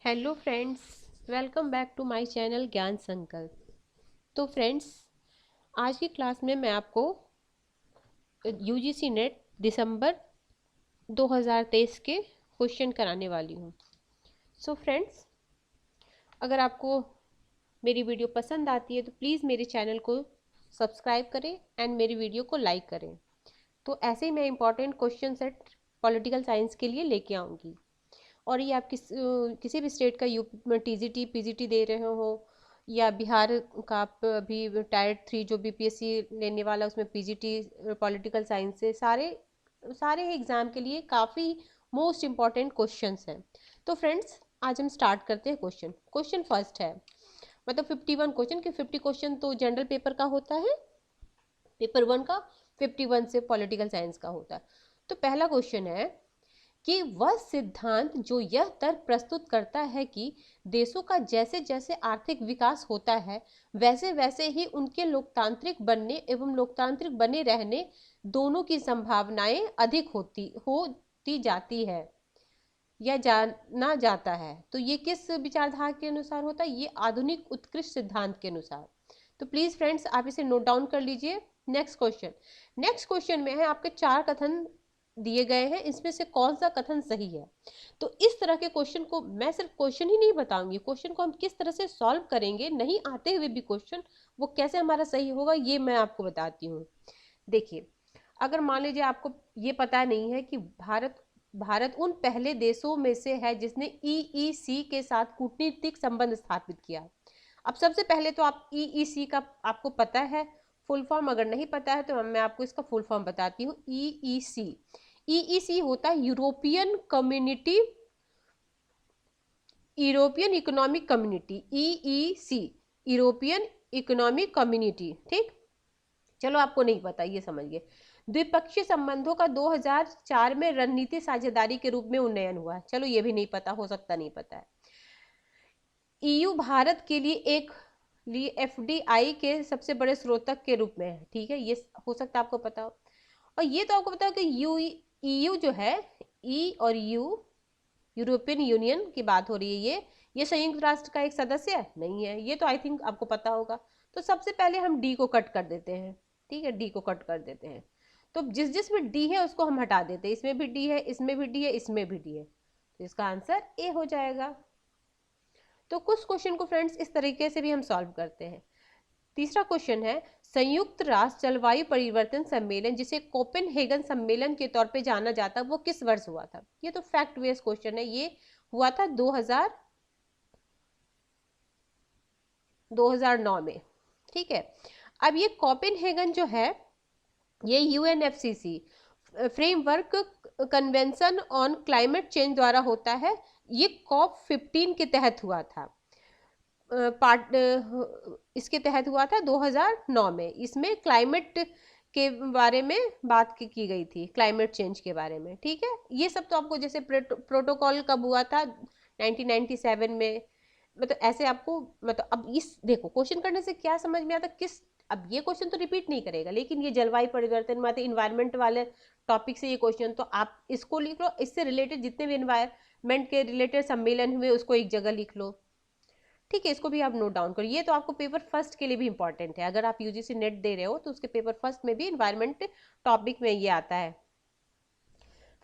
Hello friends, welcome back to my channel Gyan Sankalp. तो friends, आज की क्लास में मैं आपको यूजीसी नेट दिसंबर 2023 के क्वेश्चन कराने वाली हूँ। सो फ्रेंड्स, अगर आपको मेरी वीडियो पसंद आती है तो प्लीज़ मेरे चैनल को सब्सक्राइब करें एंड मेरी वीडियो को लाइक करें। तो ऐसे ही मैं important question set political science के लिए लेके आऊँगी। और ये आप किसी भी स्टेट का यूपी टीजीटी पीजीटी दे रहे हो या बिहार का आप अभी टायर 3 जो बीपीएससी लेने वाला उसमें पीजीटी पॉलिटिकल साइंस से सारे सारे एग्जाम के लिए काफ़ी मोस्ट इम्पॉर्टेंट क्वेश्चंस हैं। तो फ्रेंड्स, आज हम स्टार्ट करते हैं। क्वेश्चन फर्स्ट है, मतलब 51 क्वेश्चन के 50 क्वेश्चन तो जनरल पेपर का होता है, पेपर 1 का 51 से पॉलिटिकल साइंस का होता है। तो पहला क्वेश्चन है कि वह सिद्धांत जो यह तर्क प्रस्तुत करता है कि देशों का जैसे जैसे आर्थिक विकास होता है वैसे वैसे ही उनके लोकतांत्रिक बनने एवं लोकतांत्रिक बने रहने दोनों की संभावनाएं अधिक होती जाती है या जाना जाता है, तो ये किस विचारधारा के अनुसार होता है? ये आधुनिक उत्कृष्ट सिद्धांत के अनुसार। तो प्लीज फ्रेंड्स, आप इसे नोट डाउन कर लीजिए। नेक्स्ट क्वेश्चन में है, आपके 4 कथन दिए गए हैं, इसमें से कौन सा कथन सही है? तो इस तरह के क्वेश्चन को मैं सिर्फ क्वेश्चन ही नहीं बताऊंगी, क्वेश्चन को हम किस तरह से सॉल्व करेंगे, नहीं आते हुए भी क्वेश्चन वो कैसे हमारा सही होगा ये मैं आपको बताती हूँ। देखिए, अगर मान लीजिए आपको ये पता नहीं है कि भारत भारत उन पहले देशों में से है जिसने ईईसी के साथ कूटनीतिक संबंध स्थापित किया। अब सबसे पहले तो आप ईईसी का आपको पता है फुल फॉर्म, अगर नहीं पता है तो मैं आपको इसका फुल फॉर्म बताती हूँ। ईईसी ईईसी होता है European community, European economic community, EEC European economic community. ठीक, चलो आपको नहीं पता, ये समझिए। द्विपक्षीय संबंधों का 2004 में रणनीति साझेदारी के रूप में उन्नयन हुआ है, चलो ये भी नहीं पता, हो सकता नहीं पता है। ईयू भारत के लिए एफडीआई के सबसे बड़े स्रोतक के रूप में है, ठीक है, ये हो सकता है आपको पता हो। और ये तो आपको पता हो कि ईयू जो है, ई और यू, यूरोपियन यूनियन की बात हो रही है, ये संयुक्त राष्ट्र का एक सदस्य है नहीं है, ये तो आई थिंक आपको पता होगा। तो सबसे पहले हम डी को कट कर देते हैं, ठीक है, डी को कट कर देते हैं। तो जिस जिसमें डी है उसको हम हटा देते हैं, इसमें भी डी है, इसमें भी डी है, इसमें भी डी है, तो इसका आंसर ए हो जाएगा। तो कुछ क्वेश्चन को फ्रेंड्स इस तरीके से भी हम सॉल्व करते हैं। तीसरा क्वेश्चन है, संयुक्त राष्ट्र जलवायु परिवर्तन सम्मेलन जिसे कोपेनहेगन सम्मेलन के तौर पे जाना जाता है वो किस वर्ष हुआ था? ये तो फैक्ट बेस्ड क्वेश्चन है, ये हुआ था 2009 में, ठीक है। अब ये कोपेनहेगन जो है, ये UNFCCC framework convention on climate change द्वारा होता है, ये COP15 के तहत हुआ था। पार्ट इसके तहत हुआ था 2009 में। इसमें क्लाइमेट के बारे में बात की गई थी, क्लाइमेट चेंज के बारे में, ठीक है। ये सब तो आपको, जैसे प्रोटोकॉल कब हुआ था 1997 में, मतलब ऐसे आपको, मतलब अब इस देखो क्वेश्चन करने से क्या समझ में आता किस, अब ये क्वेश्चन तो रिपीट नहीं करेगा, लेकिन ये जलवायु परिवर्तन में इन्वायरमेंट वाले टॉपिक से ये क्वेश्चन, तो आप इसको लिख लो, इससे रिलेटेड जितने भी इन्वायरमेंट के रिलेटेड सम्मेलन हुए उसको एक जगह लिख लो, ठीक है। इसको भी आप नोट डाउन करो, ये तो आपको पेपर फर्स्ट के लिए भी इंपॉर्टेंट है, अगर आप यूजीसी नेट दे रहे हो तो उसके पेपर फर्स्ट में भी इन्वायरमेंट टॉपिक में ये आता है।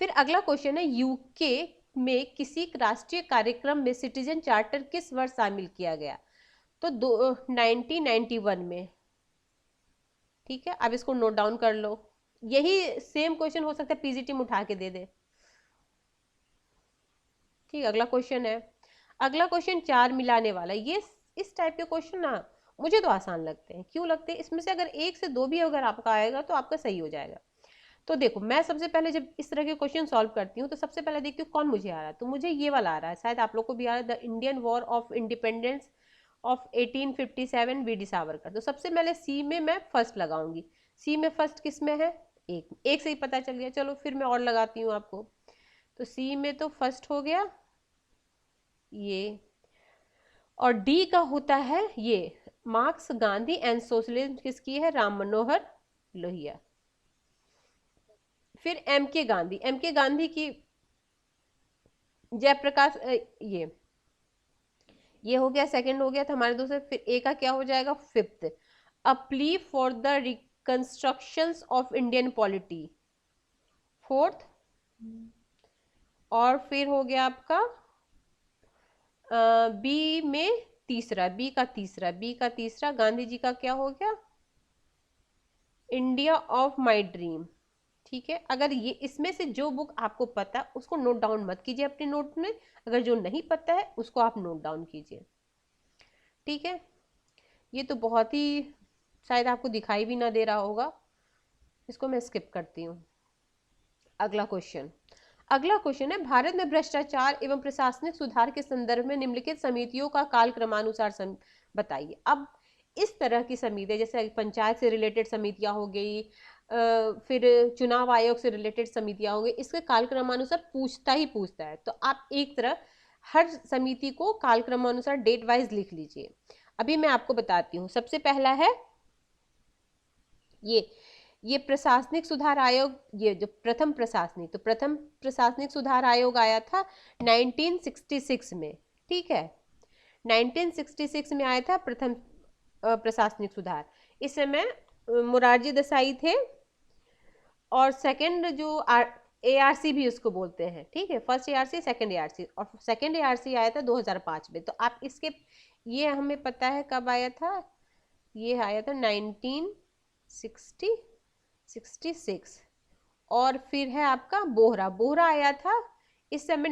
फिर अगला क्वेश्चन है, यूके में किसी राष्ट्रीय कार्यक्रम में सिटीजन चार्टर किस वर्ष शामिल किया गया? तो 1991 में, ठीक है। अब इसको नोट डाउन कर लो, यही सेम क्वेश्चन हो सकता है पीजीटी में उठा के दे दे, ठीक। अगला क्वेश्चन 4 मिलाने वाला, ये इस टाइप के क्वेश्चन ना मुझे तो आसान लगते हैं। क्यों लगते हैं? इसमें से अगर 1 से 2 भी अगर आपका आएगा तो आपका सही हो जाएगा। तो देखो, मैं सबसे पहले जब इस तरह के क्वेश्चन सॉल्व करती हूँ तो सबसे पहले देखती हूँ कौन मुझे आ रहा है, तो मुझे ये वाला आ रहा है, शायद आप लोग को भी आ रहा है, the Indian war of independence of 1857 V D Savarkar. तो सबसे पहले सी में मैं फर्स्ट लगाऊंगी। सी में फर्स्ट किस में है? एक से ही पता चल गया, चलो फिर मैं और लगाती हूँ आपको। तो सी में तो फर्स्ट हो गया ये, और डी का होता है ये, मार्क्स गांधी एंड सोशलिज्म किसकी है? राम मनोहर लोहिया। फिर एम के गांधी की जयप्रकाश, ये ये हो गया, सेकंड हो गया था हमारे दूसरे, फिर ए का क्या हो जाएगा, fifth, a plea for the reconstructions of Indian polity, fourth, और फिर हो गया आपका बी में तीसरा, बी का तीसरा गांधी जी का क्या हो गया, इंडिया ऑफ माई ड्रीम। ठीक है, अगर ये इसमें से जो बुक आपको पता है उसको नोट डाउन मत कीजिए अपने नोट में, अगर जो नहीं पता है उसको आप नोट डाउन कीजिए। ठीक है, ये तो बहुत ही शायद आपको दिखाई भी ना दे रहा होगा, इसको मैं स्किप करती हूँ। अगला क्वेश्चन है, भारत में भ्रष्टाचार एवं प्रशासनिक सुधार के संदर्भ में निम्नलिखित समितियों का काल क्रमानुसार बताइए। अब इस तरह की समितियां, जैसे पंचायत से रिलेटेड समितियां हो गई, फिर चुनाव आयोग से रिलेटेड समितियां हो गई, इसके कालक्रमानुसार पूछता है, तो आप एक तरह हर समिति को कालक्रमानुसार डेट वाइज लिख लीजिए। अभी मैं आपको बताती हूँ। सबसे पहला है ये प्रशासनिक सुधार आयोग, ये जो प्रथम प्रशासनिक सुधार आयोग आया था 1966 में। ठीक है, 1966 में आया था प्रथम प्रशासनिक सुधार। इस समय मोरारजी देसाई थे, और सेकंड जो ARC भी उसको बोलते हैं। ठीक है, फर्स्ट ARC, सेकंड ARC, और सेकंड ARC आया था 2005 में। तो आप इसके, ये हमें पता है कब आया था, ये आया था 1966। और फिर है आपका बोहरा आया था इस समय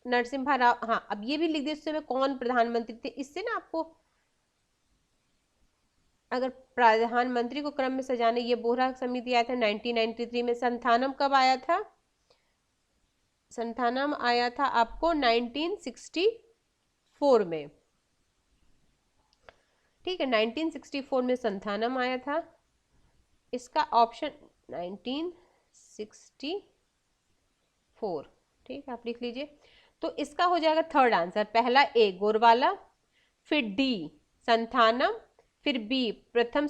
नरसिम्हा राव। हाँ, अब ये भी लिख दिए इस समय कौन प्रधानमंत्री थे, इससे ना आपको अगर प्रधानमंत्री को क्रम में सजाने, ये बोहरा समिति आया था 1993 में। संथानम कब आया था, संथानम आया था आपको 1964 में। ठीक है, 1964 में संथानम आया था। इसका ऑप्शन 1964। ठीक है, आप लिख लीजिए। तो इसका हो जाएगा थर्ड आंसर, पहला ए गोरवाला, फिर डी संथानम, फिर बी प्रथम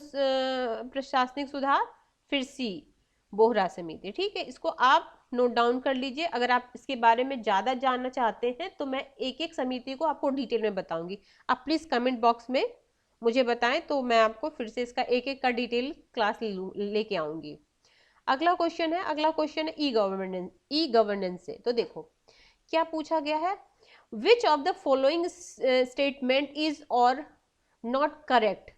प्रशासनिक सुधार, फिर सी बोहरा समिति। ठीक है, इसको आप नोट डाउन कर लीजिए। अगर आप इसके बारे में ज़्यादा जानना चाहते हैं तो मैं एक एक समिति को आपको डिटेल में बताऊंगी। आप प्लीज़ कमेंट बॉक्स में मुझे बताएं, तो मैं आपको फिर से इसका एक एक का डिटेल क्लास लेके आऊंगी। अगला क्वेश्चन है ई गवर्नेंस से। तो देखो क्या पूछा गया है, which of the following statement is और नॉट करेक्ट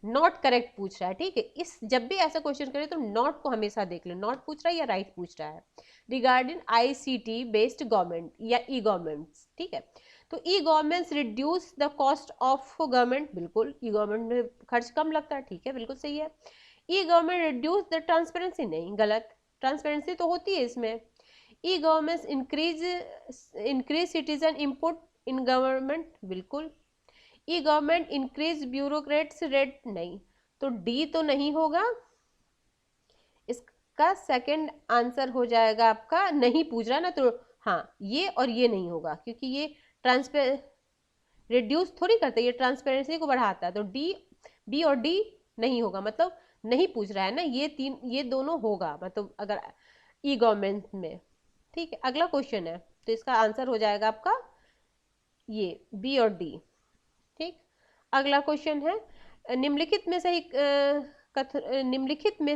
पूछ रहा है। ठीक है, इस जब भी ऐसा क्वेश्चन करे तो नॉट को हमेशा देख लो, नॉट पूछ रहा है या राइट पूछ रहा है। रिगार्डिंग ICT बेस्ड गवर्नमेंट या ई गवर्नमेंट्स। ठीक है, तो e governments reduce the cost of government, बिल्कुल ई गवर्नमेंट में खर्च कम लगता है। ठीक है, बिल्कुल सही है। E government reduce the transparency, नहीं, गलत, ट्रांसपेरेंसी तो होती है इसमें। E governments increase citizen input in government, बिल्कुल। E government increase bureaucrats rate, नहीं, तो डी तो नहीं होगा। इसका सेकंड आंसर हो जाएगा आपका, नहीं पूछ रहा ना, तो हाँ ये और ये नहीं होगा, क्योंकि ये रिड्यूस थोड़ी करता है, ये ट्रांसपेरेंसी को बढ़ाता है। तो बी और डी नहीं होगा, मतलब नहीं पूछ रहा है ना, ये दोनों होगा, मतलब अगर ई गवर्नमेंट में। ठीक है, अगला क्वेश्चन है, तो इसका आंसर हो जाएगा आपका ये बी और डी। ठीक, अगला क्वेश्चन है, निम्नलिखित में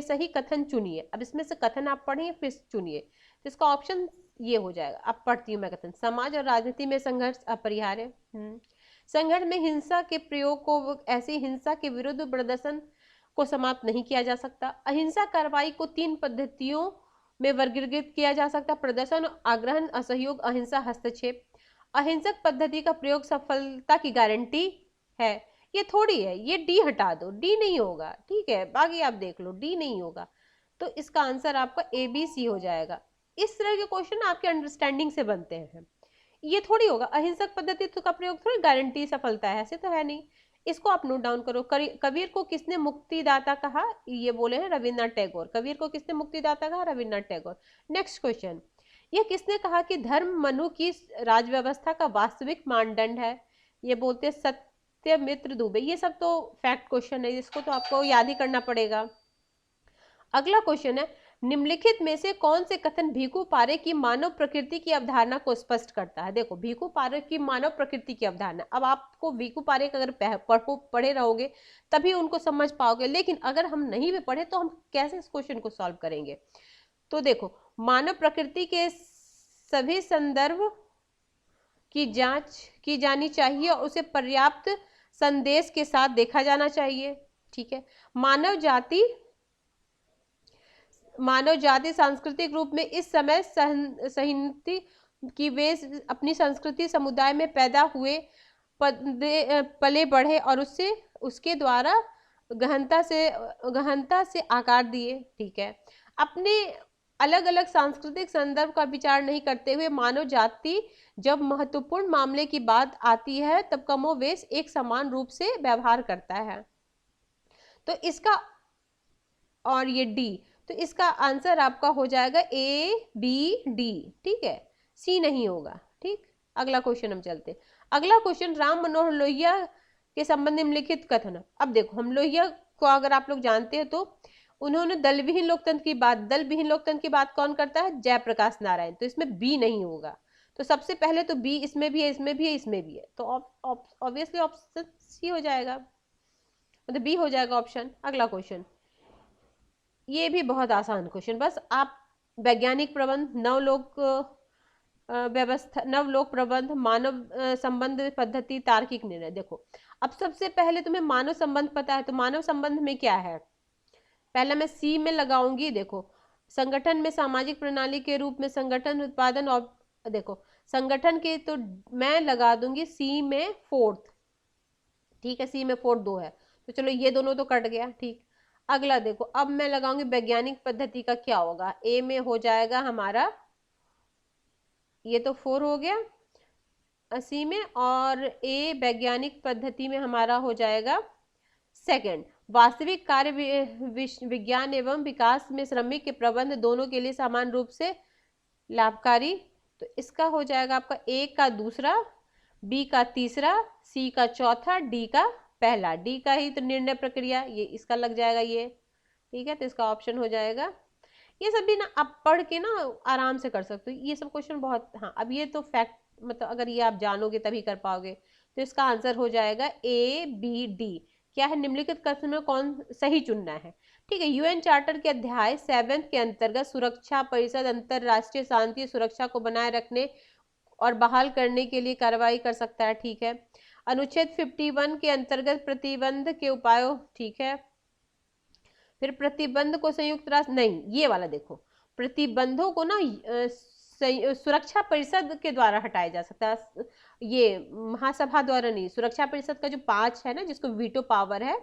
सही कथन चुनिए। अब इसमें से कथन आप पढ़िए फिर चुनिए। तो इसका ऑप्शन ये हो जाएगा, अब पढ़ती हूँ मैं कथन। समाज और राजनीति में संघर्ष अपरिहार्य। संघर्ष में हिंसा के प्रयोग को, ऐसी हिंसा के विरुद्ध प्रदर्शन को समाप्त नहीं किया जा सकता। अहिंसा कार्रवाई को 3 पद्धतियों में वर्गीकृत किया जा सकता: प्रदर्शन, आग्रहण, असहयोग, अहिंसा हस्तक्षेप। अहिंसक पद्धति का प्रयोग सफलता की गारंटी है, ये थोड़ी है, ये डी हटा दो, डी नहीं होगा। ठीक है, बाकी आप देख लो, डी नहीं होगा। तो इसका आंसर आपका ABC हो जाएगा। इस तरह के क्वेश्चन आपके अंडरस्टैंडिंग से बनते हैं, ये थोड़ी होगा। अहिंसक पद्धति का प्रयोग थोड़ी गारंटी सफलता है, ऐसे तो है नहीं। इसको आप नोट डाउन करो। कबीर को किसने मुक्तिदाता कहा, ये बोले हैं रविन्द्रनाथ टैगोर। कबीर को किसने मुक्तिदाता कहा, रविन्द्रनाथ टैगोर। नेक्स्ट क्वेश्चन, यह किसने कहा कि धर्म मनु की राज व्यवस्था का वास्तविक मानदंड है, ये बोलते सत्यमित्र दुबे। ये सब तो फैक्ट क्वेश्चन है, इसको तो आपको याद ही करना पड़ेगा। अगला क्वेश्चन है, निम्नलिखित में से कौन से कथन भीखू पारे की मानव प्रकृति की अवधारणा को स्पष्ट करता है? देखो, भीखू पारे की मानव प्रकृति की अवधारणा, अब आपको भीखू पारे का अगर पढ़े रहोगे तभी उनको समझ पाओगे, लेकिन अगर हम नहीं भी पढ़े तो हम कैसे इस क्वेश्चन को सॉल्व करेंगे? तो देखो, मानव प्रकृति के सभी संदर्भ की जांच की जानी चाहिए और उसे पर्याप्त संदेश के साथ देखा जाना चाहिए। ठीक है, मानव जाति सांस्कृतिक रूप में इस समय सहिष्णुता की वे अपनी संस्कृति समुदाय में पैदा हुए, पले बढ़े और उसके द्वारा गहनता से आकार दिए। ठीक है, अपने अलग अलग सांस्कृतिक संदर्भ का विचार नहीं करते हुए मानव जाति जब महत्वपूर्ण मामले की बात आती है तब कमोवेश एक समान रूप से व्यवहार करता है। तो इसका, और ये डी, तो इसका आंसर आपका हो जाएगा ए बी डी। ठीक है, सी नहीं होगा। ठीक, अगला क्वेश्चन हम चलते हैं। अगला क्वेश्चन, राम मनोहर लोहिया के संबंध में निम्नलिखित कथन। अब देखो, हम लोहिया को अगर आप लोग जानते हैं तो उन्होंने दल विहीन लोकतंत्र की बात कौन करता है? जयप्रकाश नारायण। तो इसमें बी नहीं होगा। तो सबसे पहले तो बी इसमें भी है, इसमें भी है, इसमें भी है, तो ऑब्वियसली ऑप्शन सी हो जाएगा, मतलब बी हो जाएगा ऑप्शन। अगला क्वेश्चन, ये भी बहुत आसान क्वेश्चन, बस आप वैज्ञानिक प्रबंध, नवलोक प्रबंध, मानव संबंध पद्धति, तार्किक निर्णय। देखो, अब सबसे पहले तुम्हें मानव संबंध पता है, तो मानव संबंध में क्या है? पहले मैं सी में लगाऊंगी। देखो, संगठन में सामाजिक प्रणाली के रूप में संगठन, उत्पादन और, देखो संगठन के तो मैं लगा दूंगी सी में फोर्थ। ठीक है, सी में फोर्थ 2 है, तो चलो ये दोनों तो कट गया। ठीक, अगला देखो, अब मैं लगाऊंगी वैज्ञानिक पद्धति का क्या होगा? ए में हो जाएगा हमारा, ये तो 4 हो गया 80 में, और ए वैज्ञानिक पद्धति में हमारा हो जाएगा सेकंड। वास्तविक कार्य विज्ञान एवं विकास में श्रमिक के प्रबंध दोनों के लिए समान रूप से लाभकारी। तो इसका हो जाएगा आपका ए का दूसरा, बी का तीसरा, सी का चौथा, डी का पहला। डी का ही तो निर्णय प्रक्रिया, ये इसका लग जाएगा ये। ठीक है, तो इसका ऑप्शन हो जाएगा। ये सब भी ना आप पढ़ के ना आराम से कर सकते हो, ये सब क्वेश्चन बहुत, हाँ अब ये तो फैक्ट, मतलब अगर ये आप जानोगे तभी कर पाओगे। तो इसका आंसर हो जाएगा ए बी डी। क्या है? निम्नलिखित कथन में कौन सही चुनना है? ठीक है, यूएन चार्टर के अध्याय 7 के अंतर्गत सुरक्षा परिषद अंतरराष्ट्रीय शांति और सुरक्षा को बनाए रखने और बहाल करने के लिए कार्रवाई कर सकता है। ठीक है, अनुच्छेद 51 के अंतर्गत प्रतिबंध के उपायों। ठीक है, फिर प्रतिबंध को संयुक्त राष्ट्र, नहीं ये वाला देखो, प्रतिबंधों को ना सुरक्षा परिषद के द्वारा हटाया जा सकता है, ये महासभा द्वारा नहीं। सुरक्षा परिषद का जो 5 है ना, जिसको वीटो पावर है,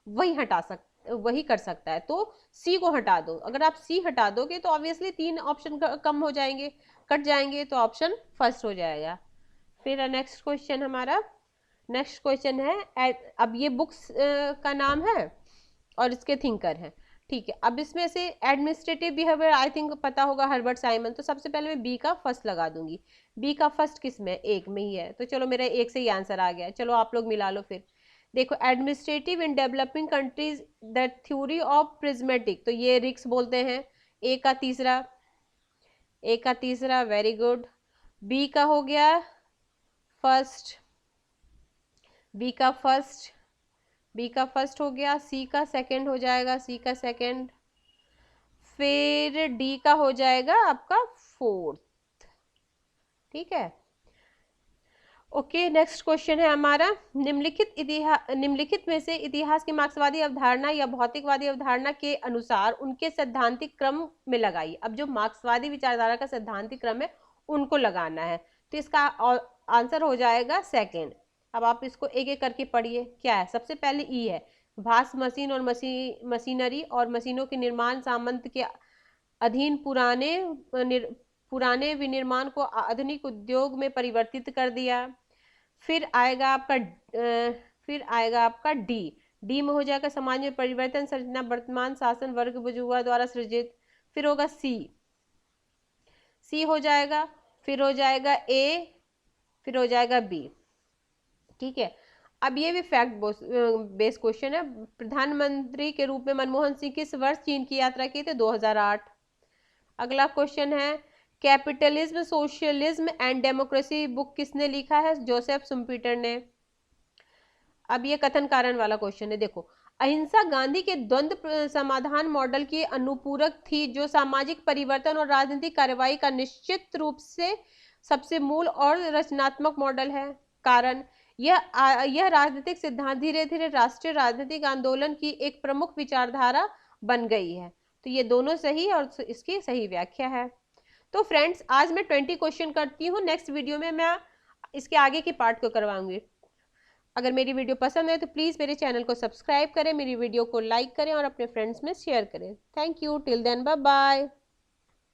वही कर सकता है। तो सी को हटा दो। अगर आप सी हटा दोगे तो ऑब्वियसली 3 ऑप्शन कम हो जाएंगे, कट जाएंगे, तो ऑप्शन फर्स्ट हो जाएगा। फिर नेक्स्ट क्वेश्चन हमारा, नेक्स्ट क्वेश्चन है, अब ये बुक्स का नाम है और इसके थिंकर हैं। ठीक है, अब इसमें से एडमिनिस्ट्रेटिव बिहेवियर आई थिंक पता होगा, हर्बर्ट साइमन। तो सबसे पहले मैं बी का फर्स्ट लगा दूंगी। बी का फर्स्ट किस में? एक में ही है, तो चलो मेरा एक से ही आंसर आ गया। चलो आप लोग मिला लो फिर। देखो, administrative in developing countries the theory of prismatic, तो ये रिक्स बोलते हैं। ए का तीसरा, वेरी गुड। बी का हो गया फर्स्ट, बी का फर्स्ट हो गया। सी का सेकंड हो जाएगा, फिर डी का हो जाएगा आपका फोर्थ। ठीक है, ओके। नेक्स्ट क्वेश्चन है हमारा, निम्नलिखित में से इतिहास की मार्क्सवादी अवधारणा या भौतिकवादी अवधारणा के अनुसार उनके सैद्धांतिक क्रम में लगाई। अब जो मार्क्सवादी विचारधारा का सैद्धांतिक क्रम है उनको लगाना है, तो इसका आंसर हो जाएगा सेकंड। अब आप इसको एक एक करके पढ़िए। क्या है? सबसे पहले ई है, भास मशीन और मशीनरी और मशीनों के निर्माण सामंत के अधीन पुराने विनिर्माण को आधुनिक उद्योग में परिवर्तित कर दिया। फिर आएगा आपका डी में हो जाएगा समाज में परिवर्तन, संरचना वर्तमान शासन वर्ग बुजुर्ग द्वारा सृजित। फिर होगा सी हो जाएगा, फिर हो जाएगा ए, फिर हो जाएगा बी। ठीक है, अब ये भी फैक्ट बेस्ड क्वेश्चन है। प्रधानमंत्री के रूप में मनमोहन सिंह किस वर्ष चीन की यात्रा की थी? 2008। अगला क्वेश्चन है capitalism socialism and democracy book किसने लिखा है? जोसेफ शुम्पीटर ने। अब ये कथन कारण वाला क्वेश्चन है। देखो, अहिंसा गांधी के द्वंद्व समाधान मॉडल की अनुपूरक थी, जो सामाजिक परिवर्तन और राजनीतिक कार्रवाई का निश्चित रूप से सबसे मूल और रचनात्मक मॉडल है। कारण, यह राजनीतिक सिद्धांत धीरे धीरे राष्ट्रीय राजनीतिक आंदोलन की एक प्रमुख विचारधारा बन गई है। तो ये दोनों सही और इसकी सही व्याख्या है। तो फ्रेंड्स, आज मैं 20 क्वेश्चन करती हूँ, नेक्स्ट वीडियो में मैं इसके आगे की पार्ट को करवाऊंगी। अगर मेरी वीडियो पसंद है तो प्लीज़ मेरे चैनल को सब्सक्राइब करें, मेरी वीडियो को लाइक करें और अपने फ्रेंड्स में शेयर करें। Thank you. Till then, bye bye.